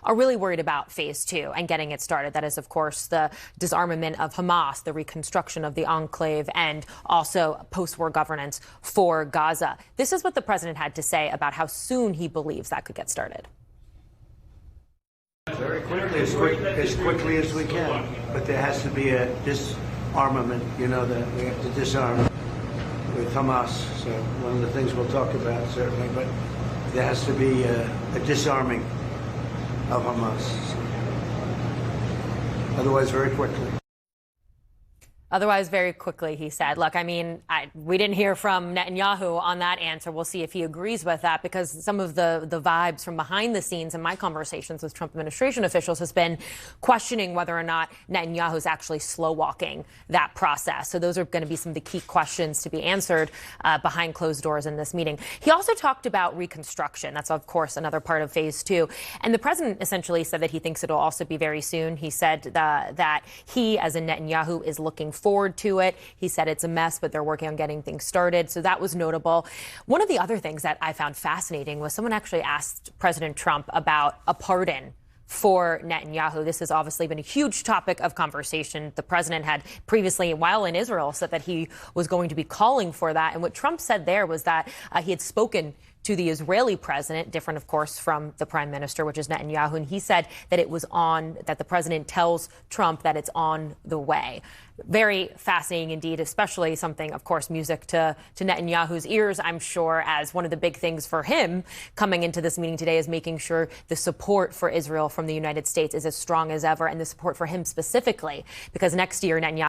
are really worried about phase two and getting it started. That is, of course, the disarmament of Hamas, the reconstruction of the enclave, and also post-war governance for Gaza. This is what the president had to say about how soon he believes that could get started. Very quickly, as quickly as we can. But there has to be a disarmament, that we have to disarm with Hamas. So one of the things we'll talk about, certainly, but there has to be a disarming of Hamas. Otherwise, very quickly. Otherwise, very quickly, he said. Look, we didn't hear from Netanyahu on that answer. We'll see if he agrees with that, because some of the vibes from behind the scenes in my conversations with Trump administration officials has been questioning whether or not Netanyahu is actually slow walking that process. So those are going to be some of the key questions to be answered behind closed doors in this meeting. He also talked about reconstruction. That's, of course, another part of phase two. And the president essentially said that he thinks it'll also be very soon. He said that he, as in Netanyahu, is looking forward to it. He said it's a mess, but they're working on getting things started. So that was notable. One of the other things that I found fascinating was someone actually asked President Trump about a pardon for Netanyahu. This has obviously been a huge topic of conversation. The president had previously, while in Israel, said that he was going to be calling for that. And what Trump said there was that he had spoken to the Israeli president, different, of course, from the prime minister, which is Netanyahu. And he said that that the president tells Trump that it's on the way. Very fascinating indeed, especially something, of course, music to Netanyahu's ears, I'm sure, as one of the big things for him coming into this meeting today is making sure the support for Israel from the United States is as strong as ever, and the support for him specifically, because next year Netanyahu